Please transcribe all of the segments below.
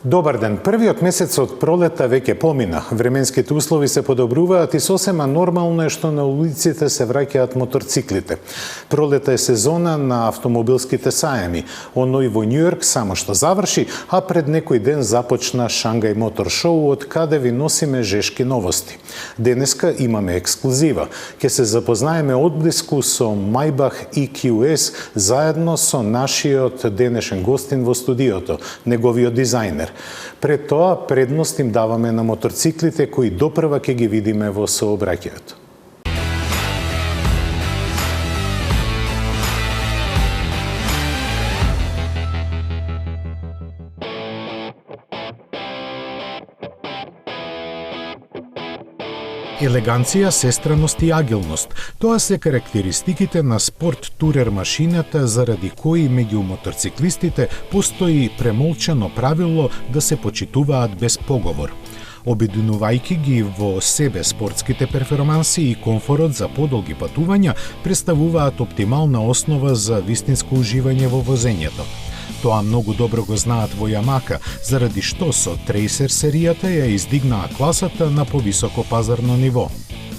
Добар ден. Првиот месец од пролета веќе помина. Временските услови се подобруваат и сосема нормално е што на улиците се враќаат моторциклите. Пролета е сезона на автомобилските сајами. Оној во Њујорк само што заврши, а пред некој ден започна Шангај Мотор Шоу, од каде ви носиме жешки новости. Денеска имаме ексклузива. Ке се запознаеме одблиску со Maybach EQS заедно со нашиот денешен гостин во студиото, неговиот дизајнер. Пред тоа, предност им даваме на моторциклите кои допрва ќе ги видиме во сообраќајот. Елеганција, сестраност и агилност. Тоа се карактеристиките на спорт турер машината, заради кои меѓу моторциклистите постои премолчано правило да се почитуваат без поговор. Обединувајќи ги во себе спортските перформанси и комфорот за подолги патувања, представуваат оптимална основа за вистинско уживање во возењето. Тоа многу добро го знаат во Ямаха, заради што со Tracer серијата ја издигнаа класата на повисоко пазарно ниво.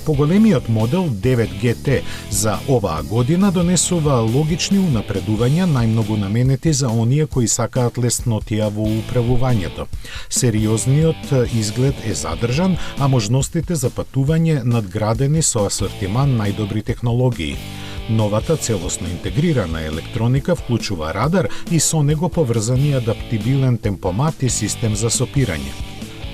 Поголемиот модел 9 GT за оваа година донесува логични унапредувања, најмногу наменети за оние кои сакаат леснотија во управувањето. Сериозниот изглед е задржан, а можностите за патување надградени со асортиман најдобри технологии. Новата целосно интегрирана електроника вклучува радар и со него поврзани адаптибилен темпомат и систем за сопирање.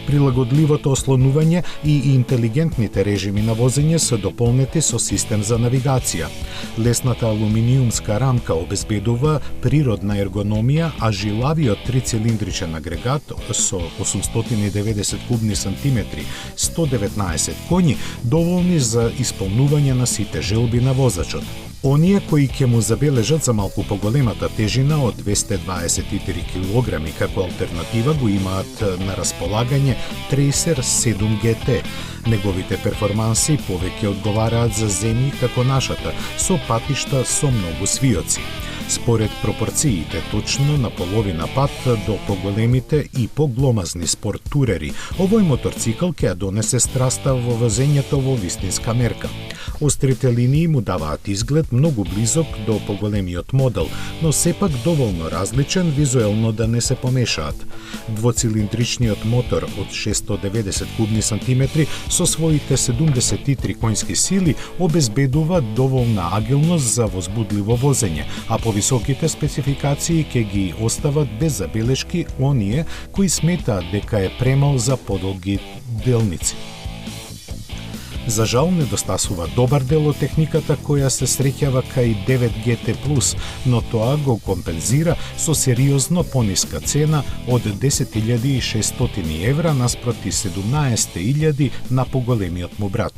Прилагодливото ослонување и интелигентните режими на возење се дополнети со систем за навигација. Лесната алуминиумска рамка обезбедува природна ергономија, а жилавиот трицилиндричен агрегат со 890 кубни сантиметри, 119 коњи, доволни за исполнување на сите желби на возачот. Оние кои ќе му забележат за малку поголемата тежина од 223 килограми како алтернатива го имаат на располагање Tracer 7 GT. Неговите перформанси повеќе одговараат за земји како нашата, со патишта со многу свиоци. Според пропорциите, точно на половина пат до поголемите и погломазни спорт турери, овој моторцикл ќе ја донесе страста во возењето во вистинска мерка. Острите линии му даваат изглед многу близок до поголемиот модел, но сепак доволно различен визуелно да не се помешаат. Двоцилиндричниот мотор од 690 кубни сантиметри со своите 73 коњски сили обезбедува доволна агилност за возбудливо возење, а повисоките спецификации ќе ги остават без забелешки оние кои сметаат дека е премал за подолги делници. За жал недостасува добар дел од техниката која се среќава кај 9 GT+, но тоа го компензира со сериозно пониска цена од 10.600 евра наспроти 17.000 на поголемиот му брат.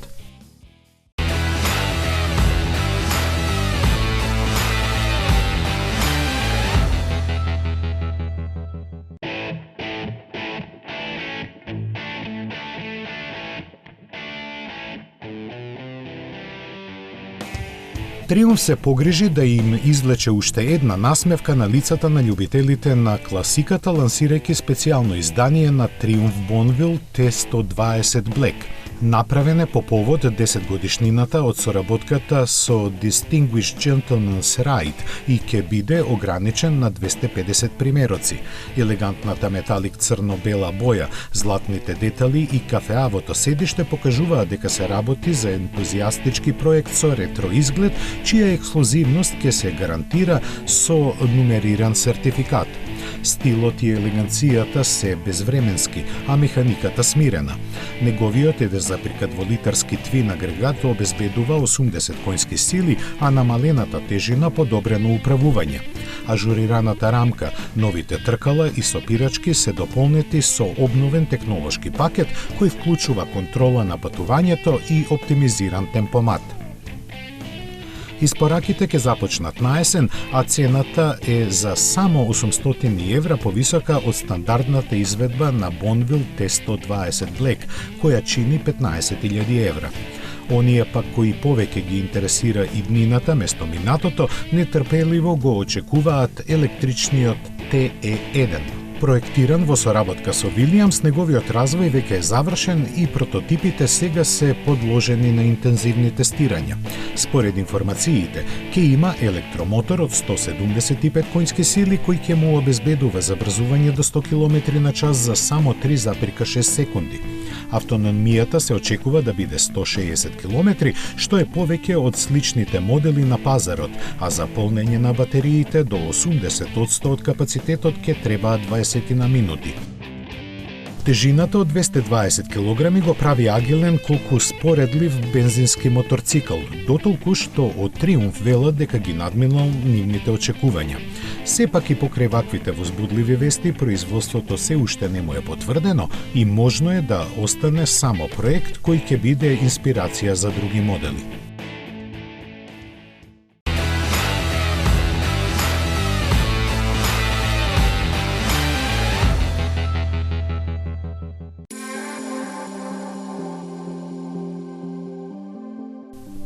Триумф се погрижи да им излече уште една насмевка на лицата на љубителите на класиката, лансирајќи специјално издание на Триумф Бонвил T120 Black. Направен е по повод 10 годишнината од соработката со Distinguished Gentleman's Ride и ќе биде ограничен на 250 примероци. Елегантната металик црно-бела боја, златните детали и кафеавото седиште покажуваат дека се работи за ентузијастички проект со ретро изглед, чија ексклузивност ќе се гарантира со нумериран сертификат. Стилот и елеганцијата се безвременски, а механиката смирена. Неговиот 1,2 твин агрегат обезбедува 80 коњски сили, а намалената тежина подобрено управување. Ажурираната рамка, новите тркала и сопирачки се дополнети со обновен технолошки пакет кој вклучува контрола на патувањето и оптимизиран темпомат. Испораките ќе започнат на есен, а цената е за само 800 евра повисока од стандардната изведба на Bonneville T120 Black, која чини 15.000 евра. Оние пак кои повеќе ги интересира иднината место минатото, нетрпеливо го очекуваат електричниот TE1. Проектиран во соработка со Williams, неговиот развој веќе е завршен и прототипите сега се подложени на интензивни тестирања. Според информациите, ќе има електромотор од 175 коњски сили кој ќе му обезбедува забрзување до 100 км на час за само 3,6 секунди. Автономијата се очекува да биде 160 км, што е повеќе од сличните модели на пазарот, а за полнење на батериите до 80% од капацитетот ќе требаат 20 на минути. Тежината од 220 кг го прави агилен колку споредлив бензински моторцикл, дотолку што од Триумф велат дека ги надминал нивните очекувања. Сепак и покрај ваквите возбудливи вести, производството се уште не му е потврдено и можно е да остане само проект кој ќе биде инспирација за други модели.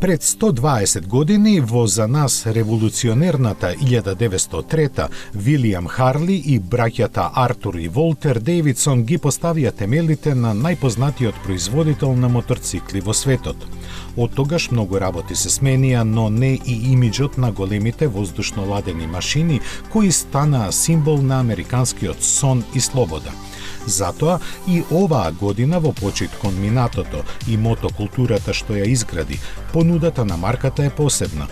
Пред 120 години во за нас револуционерната 1903 Вилијам Харли и браќата Артур и Волтер Дејвидсон ги поставија темелите на најпознатиот производител на моторцикли во светот. Од тогаш многу работи се сменија, но не и имиджот на големите воздушно-ладени машини кои станаа символ на американскиот сон и слобода. Затоа и оваа година во почит кон минатото и мотокултурата што ја изгради, понудата на марката е посебна.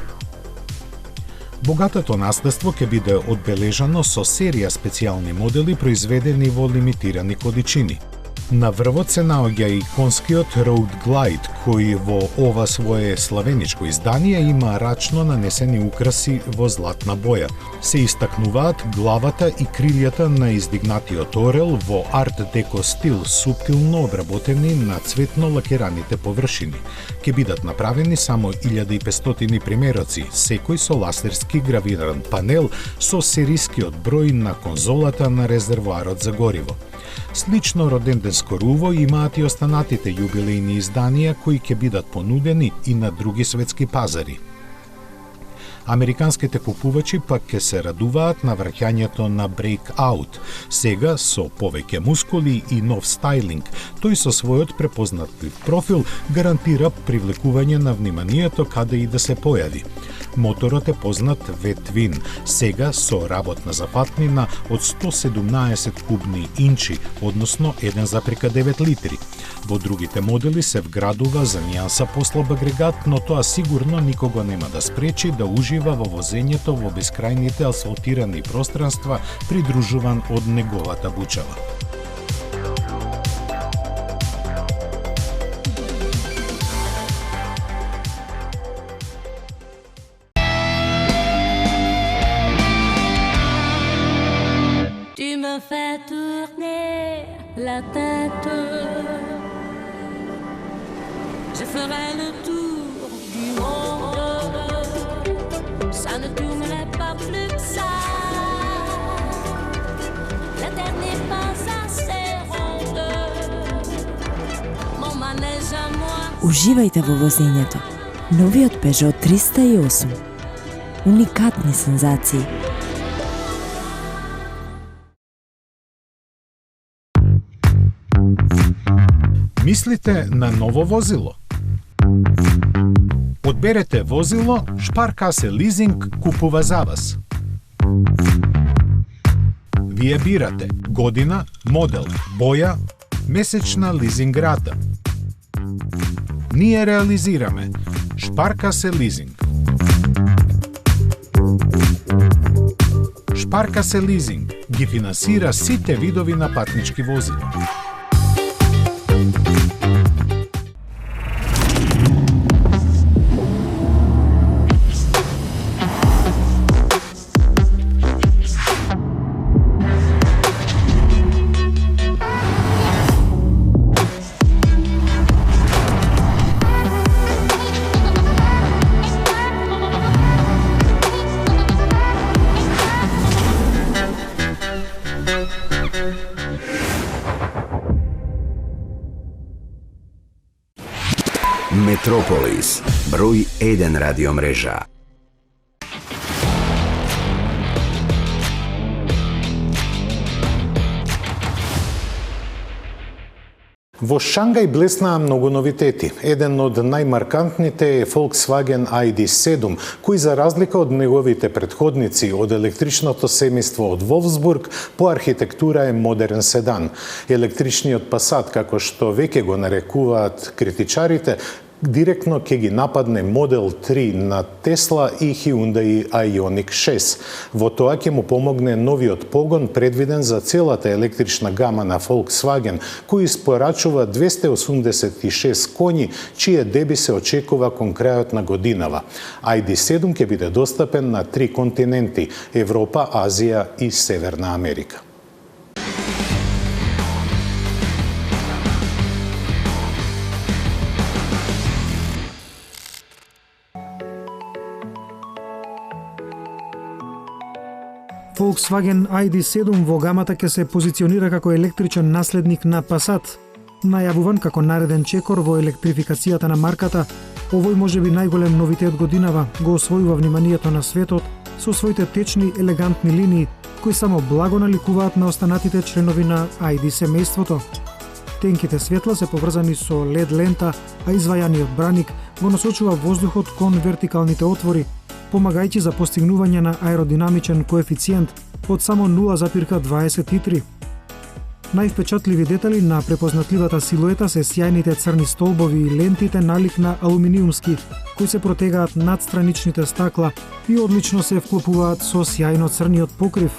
Богатото наследство ќе биде одбележано со серија специјални модели произведени во лимитирани количини. На врвот се наоѓа и конскиот Road Glide, кој во ова свое славеничко издание има рачно нанесени украси во златна боја. Се истакнуваат главата и крилјата на издигнатиот орел во арт-деко стил, суптилно обработени на цветно лакираните површини. Ке бидат направени само 1500 примероци, секој со ласерски гравиран панел со серискиот број на конзолата на резервоарот за гориво. Слично роденденско руво имаат и останатите јубилејни изданија кои ќе бидат понудени и на други светски пазари. Американските купувачи пак ќе се радуваат на враќањето на Breakout, сега со повеќе мускули и нов стайлинг. Тој со својот препознатлив профил гарантира привлекување на вниманието каде и да се појави. Моторот е познат V-Twin, сега со работна запатнина од 117 кубни инчи, односно 1,9 литри. Во другите модели се вградува за нијанса послаб агрегат, но тоа сигурно никого нема да спречи да ужива во возењето во бескрајните асфалтирани пространства, придружуван од неговата бучава. Tu me fais tourner la tête. Je ferai le tour du monde. Ça ne tournerait pas plus que ça. La terre n'est pas assez ronde. Mon manège à moi. Уживајте во возењето. Новиот Peugeot 308. Уникатни сензации. Мислите на ново возило? Одберете возило, Шпаркасе лизинг купува за вас. Вие бирате година, модел, боја, месечна лизинг рата. Ние реализираме Шпаркасе лизинг. Шпаркасе лизинг ги финансира сите видови на патнички возила. Метрополис, број 1 радиомрежа. Во Шангај блеснаа многу новитети. Еден од најмаркантните е Volkswagen ID7, кој за разлика од неговите предходници од електричното семејство од Волфсбург, по архитектура е модерен седан. Електричниот Passat, како што веќе го нарекуваат критичарите, директно ќе ги нападне Model 3 на Tesla и Hyundai Ioniq 6. Во тоа ќе му помогне новиот погон предвиден за целата електрична гама на Volkswagen, кој испорачува 286 коњи, чие деби се очекува кон крајот на годинава. ID7 ќе биде достапен на 3 континенти – Европа, Азија и Северна Америка. Volkswagen ID7 во гамата ќе се позиционира како електричен наследник на Passat. Најавуван како нареден чекор во електрификацијата на марката, овој можеби најголем новитет годинава го освојува вниманието на светот со своите течни, елегантни линии, кои само благо наликуваат на останатите членови на ID семејството. Тенките светла се поврзани со LED лента, а извајаниот браник го насочува воздухот кон вертикалните отвори, помагајќи за постигнување на аеродинамичен коефициент од само 0,23. Највпечатливи детали на препознатливата силуета се сјајните црни столбови и лентите налик на алуминиумски, кои се протегаат над страничните стакла и одлично се вклопуваат со сјајно црниот покрив.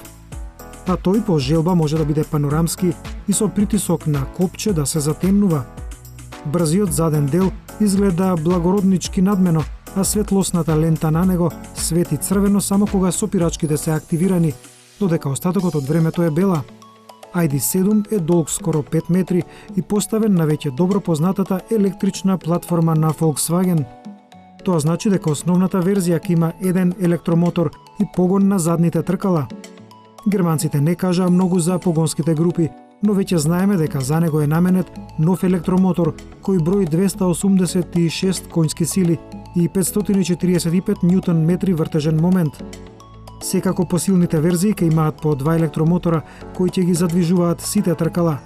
А тој по желба може да биде панорамски и со притисок на копче да се затемнува. Брзиот заден дел изгледа благороднички надмено, а светлосната лента на него свети црвено само кога сопирачките се активирани, додека остатокот од времето е бела. ID7 е долг скоро 5 метри и поставен на веќе добро познатата електрична платформа на Volkswagen. Тоа значи дека основната верзија ќе има еден електромотор и погон на задните тркала. Германците не кажаа многу за погонските групи, но веќе знаеме дека за него е наменет нов електромотор кој брои 286 конски сили и 545 ньютон метри вртежен момент. Секако посилните верзии ќе имаат по 2 електромотора кои ќе ги задвижуваат сите тркала.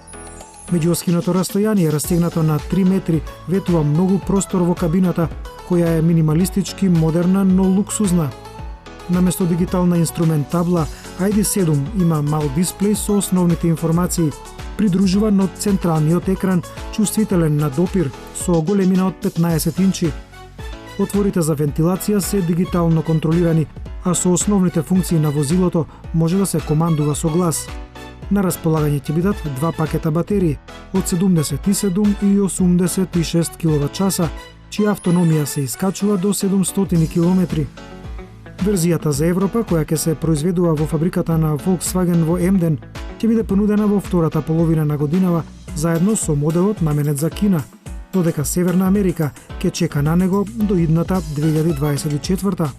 Меѓуоскиното растојание растегнато на 3 метри ветува многу простор во кабината, која е минималистички модерна, но луксузна. Наместо дигитална инструмент табла, ID7 има мал дисплеј со основните информации, придружуван од централниот екран, чувствителен на допир, со големина од 15 инчи. Отворите за вентилација се дигитално контролирани, а со основните функции на возилото може да се командува со глас. На располагање ќе бидат 2 пакета батерии од 77 и 86 киловат-часа, чија автономија се искачува до 700 километри. Верзијата за Европа, која ќе се произведува во фабриката на Volkswagen во Емден, ќе биде понудена во втората половина на годинава, заедно со моделот наменет за Кина, додека Северна Америка ќе чека на него до идната 2024.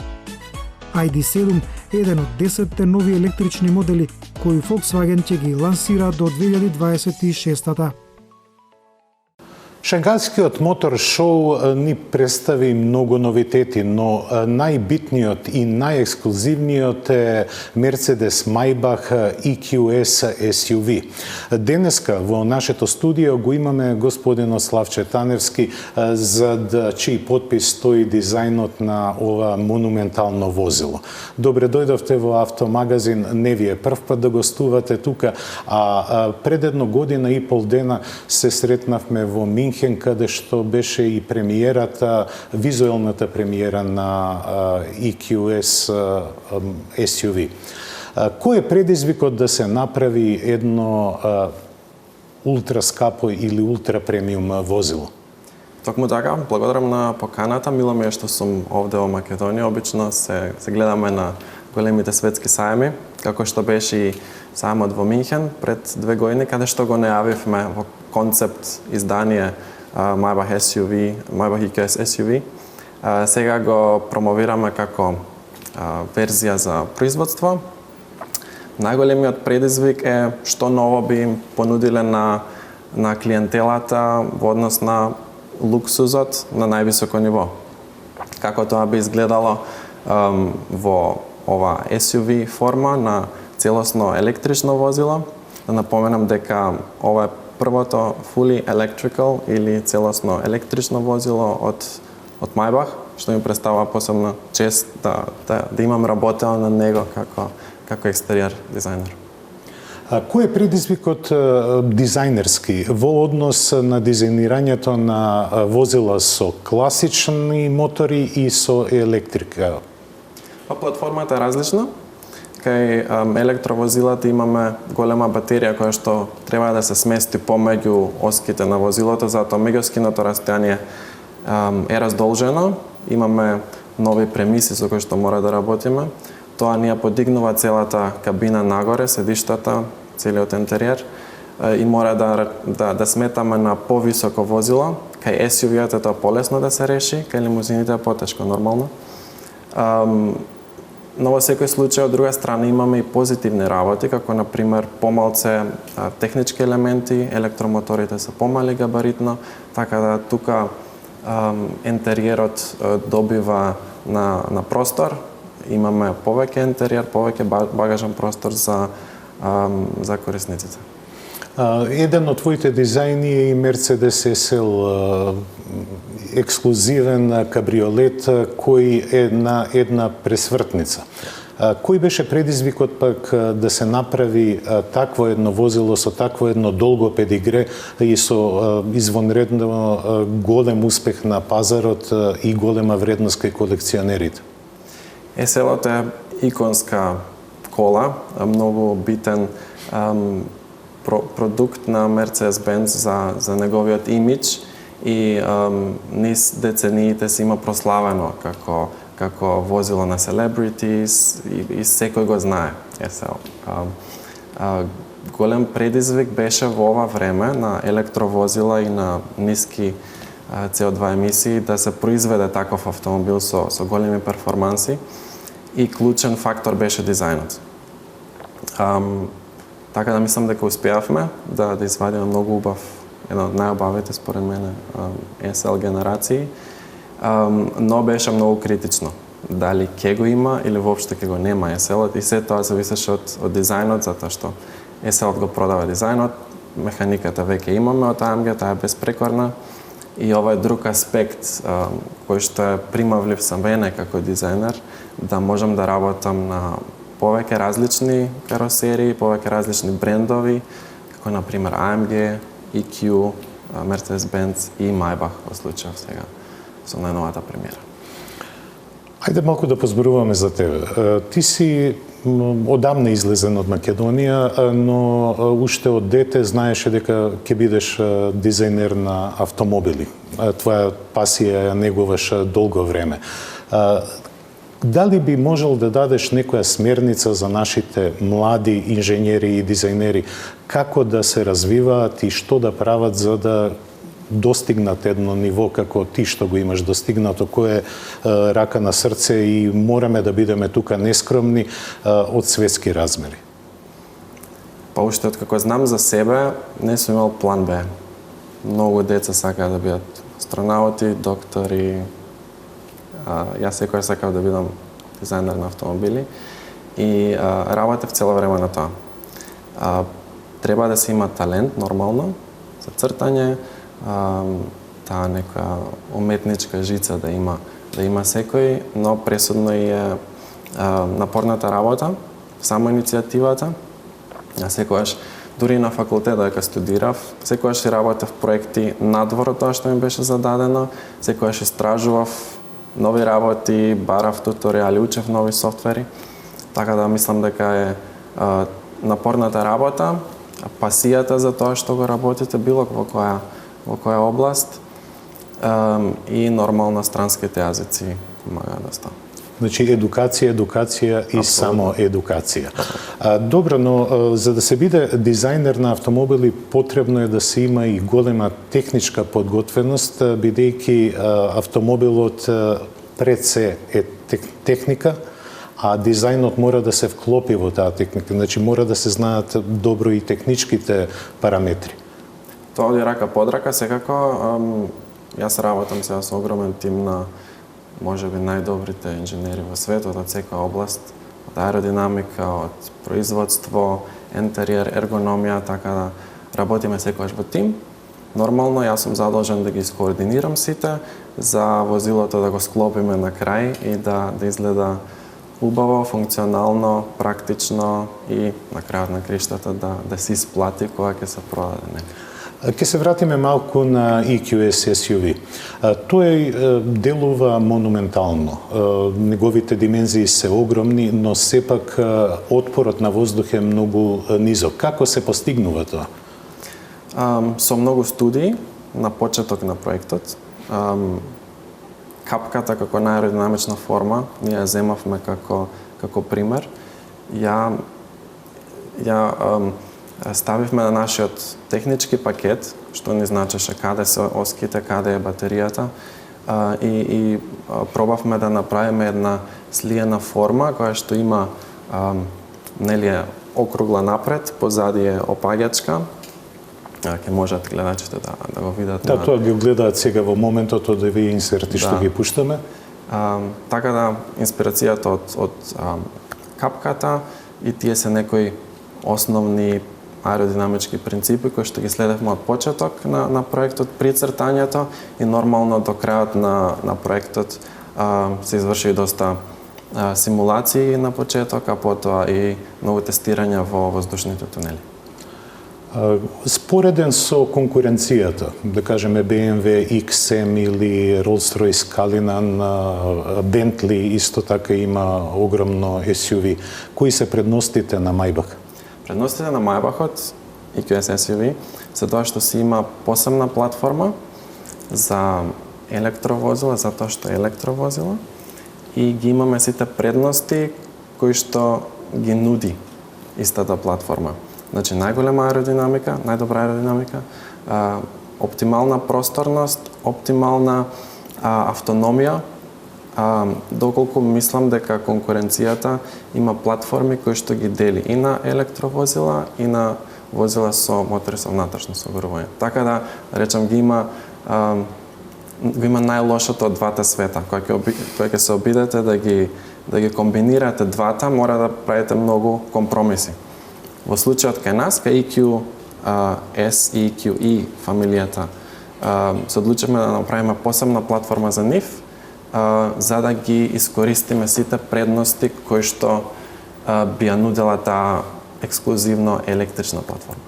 ID7 е еден од 10 нови електрични модели кои Volkswagen ќе ги лансира до 2026-та. Шангајскиот мотор шоу ни представи многу новитети, но најбитниот и најексклузивниот е Mercedes Maybach EQS SUV. Денеска во нашето студио го имаме господинот Славче Таневски, за да чиј подпис стои дизајнот на ова монументално возило. Добре дојдовте во Автомагазин, не ви е прв пат да гостувате тука, а пред едно година и пол дена се сретнавме во Минхен, каде што беше и премиерата, визуелната премиера на EQS SUV. Кој е предизвикот да се направи едно ултра скапо или ултра премиум возило? Токму така, благодарам на поканата. Мило ми е што сум овде во Македонија. Обично се гледаме на големите светски сајми, како што беше и сајмот во Минхен пред 2 години, каде што го најавивме во концепт издание Maybach SUV, Maybach EQS SUV. Сега го промовираме како верзија за производство. Најголемиот предизвик е што ново би им понудиле на клиентелата во однос на луксузот на највисоко ниво. Како тоа би изгледало во ова SUV форма на целосно електрично возило. Да напоменам дека ова е првото fully electrical или целосно електрично возило од Maybach, што ми представува посебна чест да имам работел на него како екстериер дизајнер. Кој е предизвикот дизајнерски во однос на дизајнирањето на возила со класични мотори и со електрика? Платформата е различна. Кај електровозилата имаме голема батерија која што треба да се смести помеѓу оските на возилото, затоа меѓускиното растојание е раздолжено. Имаме нови премиси со кои што мора да работиме. Тоа ни ја подигнува целата кабина нагоре, седиштата, целиот интериер и мора да сметаме на повисоко возило. Кај SUV-ата тоа полесно да се реши, кај лимузините е потешко нормално. Но во секој случај, од друга страна, имаме и позитивни работи, како например помалце технички елементи, електромоторите се помали габаритно, така да тука интериерот добива на простор. Имаме повеќе интериер, повеќе багажен простор за корисниците. Еден од твоите дизајни е и Mercedes SL, ексклузивен кабриолет кој е на една пресвртница. Кој беше предизвикот пак да се направи такво едно возило со такво едно долго педигре и со извонредно голем успех на пазарот и голема вредност кај колекционерите? SL-от е иконска кола, многу битен продукт на Mercedes-Benz за неговиот имидж и низ децениите се има прославено како возило на celebrities и секој го знае SL. Голем предизвик беше во ова време на електровозила и на ниски CO2 емисии да се произведе таков автомобил со големи перформанси и клучен фактор беше дизајнот. Така да мислам дека успеавме да извадиме многу убав, една од најубавите според мене SL генерации, но беше многу критично. Дали ќе го има или воопшто ќе го нема SL-от и се тоа зависеше од дизајнот, затоа што SL-от го продава дизајнот, механиката веќе имаме од AMG, таа е безпрекорна и ова е друг аспект кој што е примавлив за мене како дизајнер, да можам да работам на повеќе различни каросерии, повеќе различни брендови, како например AMG, EQ, Mercedes-Benz и Maybach во случајов сега со најновата премиера. Ајде малку да позборуваме за тебе. Ти си одамна излезен од Македонија, но уште од дете знаеше дека ќе бидеш дизајнер на автомобили. Твоја пасија ја негуваш долго време. Дали би можел да дадеш некоја смерница за нашите млади инженери и дизајнери како да се развиваат и што да прават за да достигнат едно ниво како ти што го имаш достигнато, кој е рака на срце и мораме да бидеме тука нескромни од светски размери? Па уште од како знам за себе, не сум имал план Б. Многу деца сакаат да бидат астронаути, доктори. Јас секој сакав да бидам дизајнер на автомобили и работев цело време на тоа. Треба да се има талент, нормално, за цртање, таа нека уметничка жица да има секој, но пресудно е напорната работа, само иницијативата. Јас секогаш, дури на факултет дека студирав, секогаш си работев проекти надвор од тоа што ми беше зададено, секогаш истражував нови работи, барав туторијали, учев нови софтвери, така да мислам дека е напорната работа, пасијата за тоа што го работите, било во која област, и нормално странските јазици помагаат доста. Значи едукација и само едукација. Добро, но за да се биде дизајнер на автомобили потребно е да се има и голема техничка подготвеност, бидејќи автомобилот пред се е техника, а дизајнот мора да се вклопи во таа техника. Значи мора да се знаат добро и техничките параметри. Тоа оди рака под рака, секако. Јас работам сега со огромен тим на можеби најдобрите инженери во светот од секоја област, од аеродинамика, од производство, интериер, ергономија, така да работиме секогаш во тим. Нормално јас сум задолжен да ги скоординирам сите за возилото да го склопиме на крај и да изгледа убаво, функционално, практично и на крајот на криштата да се исплати кога ќе се продаде. Ке се вратиме малку на EQS SUV. Тој делува монументално. Неговите димензии се огромни, но сепак отпорот на воздух е многу низок. Како се постигнува тоа? Со многу студии на почеток на проектот. Капката како најаеродинамична форма, ние ја земавме како пример. Ја ставивме на нашиот технички пакет, што ни значеше каде се оските, каде е батеријата, и пробавме да направиме една слиена форма која што има нели округла напред, позади е опаѓачка. Ќе можат гледачите да го видат. Да, тоа ги гледаат сега во моментот од овие инсерти што ги пуштаме. Така да инспирацијата од капката и тие се некои основни аеродинамички принципи кои што ги следевме од почеток на проектот при цртањето и нормално до крајот на проектот се изврши доста симулации на почеток, а потоа и многу тестирања во воздушните тунели. Спореден со конкуренцијата, да кажеме BMW XM или Rolls-Royce Cullinan, Bentley исто така има огромно SUV. Кои се предностите на Maybach? Предностите на Maybachот EQS SUV се тоа што си има посебна платформа за електровозила, затоа што е електровозила, и ги имаме сите предности кои што ги нуди истата платформа. Значи најголема аеродинамика, најдобра аеродинамика, оптимална просторност, оптимална автономија, доколку мислам дека конкуренцијата има платформи кои што ги дели и на електровозила и на возила со мотори со внатрешно согорување. Така да речам ги има најлошото од двата света. Кога ќе се обидете да ги комбинирате двата, мора да правите многу компромиси. Во случајот кај нас, кај EQS и EQE фамилијата, се одлучивме да направиме посебна платформа за нив, за да ги искористиме сите предности кои што би ја нудела таа ексклузивно електрична платформа.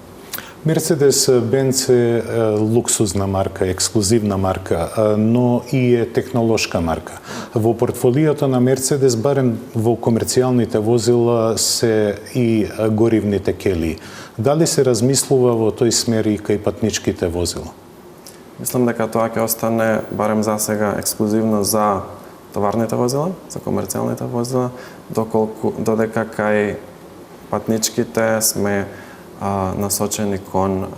Mercedes-Benz е луксузна марка, ексклузивна марка, но и е технолошка марка. Во портфолиото на Mercedes, барем во комерцијалните возила, се и горивните келии. Дали се размислува во тој смер и кај патничките возила? Мислам дека тоа ќе остане барем за сега ексклузивно за товарните возила, за комерцијалните возила, додека кај патничките сме насочени кон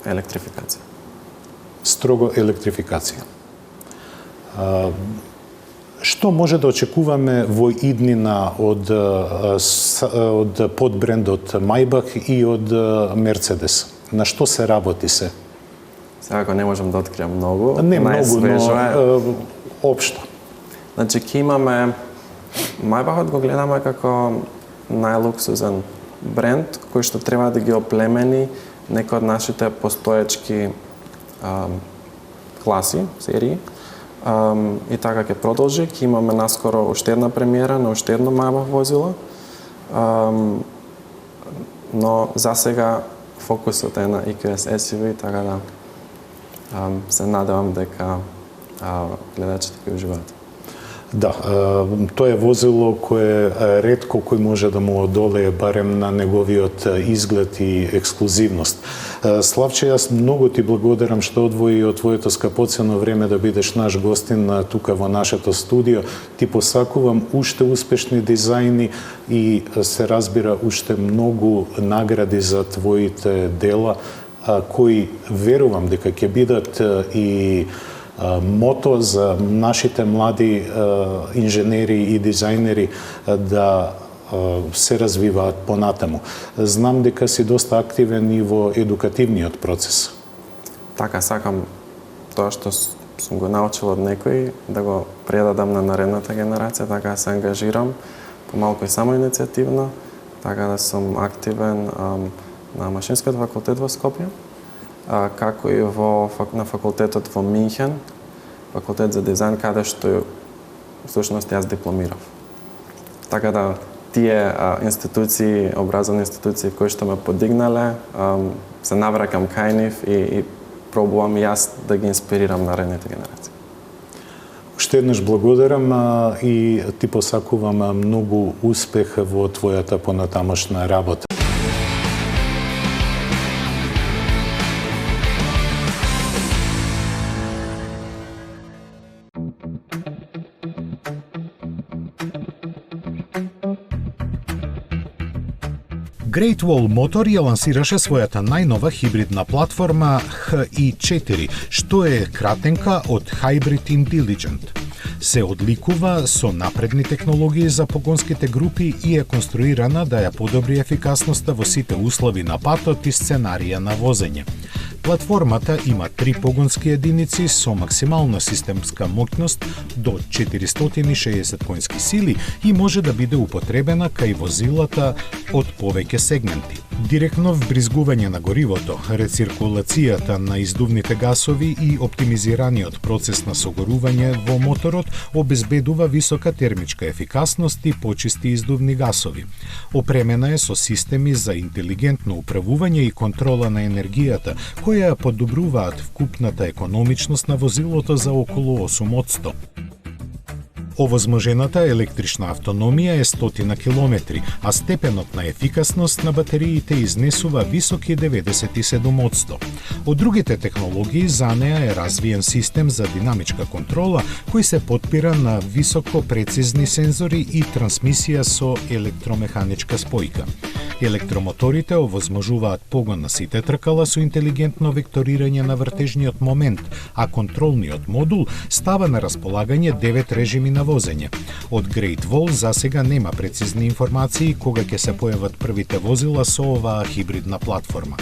електрификација. Строго електрификација. Што може да очекуваме во иднина од подбрендот Maybach и од Mercedes? На што се работи се? Сега не можам да откријам многу. Не многу, но општо. Значи, ќе имаме Maybachот го гледаме како најлуксузен бренд кој што треба да ги оплемени некои од нашите постоечки класи, серии. И така ќе продолжи. Ќе имаме наскоро уште една премиера на уште едно Maybach возило. Но за сега фокусот е на EQS SUV, така да се надевам дека гледачите ќе уживаат. Да, тоа е возило кое ретко кој може да му одолее барем на неговиот изглед и ексклузивност. Славче, јас многу ти благодарам што одвои од твоето скапоцено време да бидеш наш гостин тука во нашето студио. Ти посакувам уште успешни дизајни и се разбира уште многу награди за твоите дела, кои верувам дека ќе бидат и мото за нашите млади инженери и дизајнери да се развиваат понатаму. Знам дека си доста активен и во едукативниот процес. Така, сакам тоа што сум го научил од некој да го предадам на наредната генерација, така се ангажирам помалку и самоиницијативно, така да сум активен на Машинскиот факултет во Скопје, како и на факултетот во Минхен, факултет за дизајн, каде што всушност јас дипломирав. Така да тие институции, образовни институции кои што ме подигнале, се навраќам кај нив и пробувам јас да ги инспирирам наредните генерации. Уште еднаш благодарам и ти посакувам многу успех во твојата понатамошна работа. Great Wall Motor ја лансираше својата најнова хибридна платформа HI4, што е кратенка од Hybrid Intelligent. Се одликува со напредни технологии за погонските групи и е конструирана да ја подобри ефикасноста во сите услови на патот и сценарија на возење. Платформата има 3 погонски единици со максимална системска моќност до 460 конски сили и може да биде употребена кај возилата од повеќе сегменти. Директно вбризгување на горивото, рециркулацијата на издувните гасови и оптимизираниот процес на согорување во моторот обезбедува висока термичка ефикасност и почисти издувни гасови. Опремена е со системи за интелигентно управување и контрола на енергијата, која подобруваат вкупната економичност на возилото за околу 8%. Овозможената електрична автономија е 100 километри, а степенот на ефикасност на батериите изнесува високи 97%. Од другите технологии за неа е развиен систем за динамичка контрола, кој се потпира на високо прецизни сензори и трансмисија со електромеханичка спојка. Електромоторите овозможуваат погон на сите тркала со интелигентно векторирање на вртежниот момент, а контролниот модул става на располагање 9 режими на возење. Од Great Wall за сега нема прецизни информации кога ќе се појават првите возила со оваа хибридна платформа.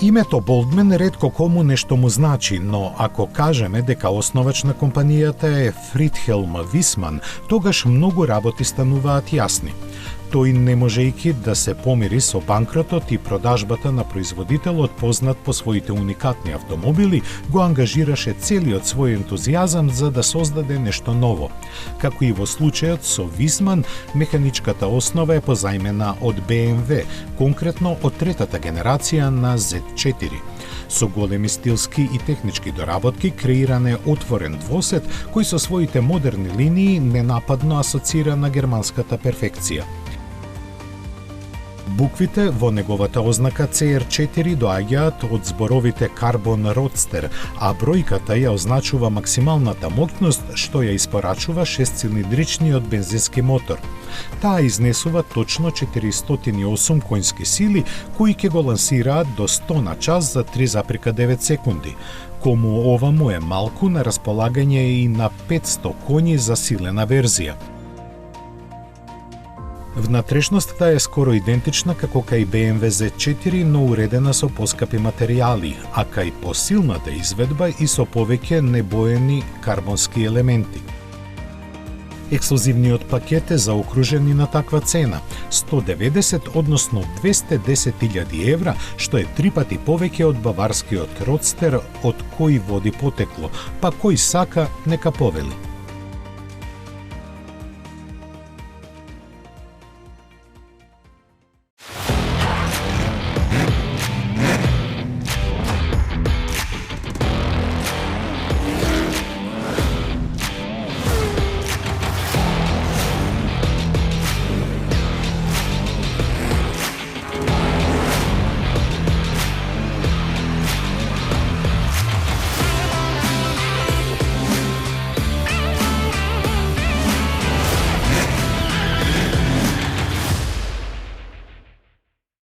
Името Болдмен ретко кому нешто му значи, но ако кажеме дека основач на компанијата е Фридхелм Висман, тогаш многу работи стануваат јасни. Тој не можејќи да се помири со банкротот и продажбата на производителот познат по своите уникатни автомобили, го ангажираше целиот свој ентузијазам за да создаде нешто ново. Како и во случајот со Висман, механичката основа е позајмена од BMW, конкретно од третата генерација на Z4. Со големи стилски и технички доработки креиран е отворен двосет кој со своите модерни линии ненападно асоцира на германската перфекција. Буквите во неговата ознака CR4 доаѓаат од зборовите Carbon Roadster, а бројката ја означува максималната моќност што ја испорачува 6-цилиндричниот бензински мотор. Таа изнесува точно 408 конски сили, кои ќе го лансираат до 100 на час за 3,9 секунди. Кому ова му е малку, на располагање и на 500 коњи за силена верзија. Внатрешноста е скоро идентична како кај BMW Z4, но уредена со поскапи материјали, а кај посилната изведба и со повеќе небоени карбонски елементи. Ексклузивниот пакет е заокружен на таква цена – 190, односно 210.000 евра, што е 3 пати повеќе од баварскиот родстер од кој води потекло, па кој сака нека повели.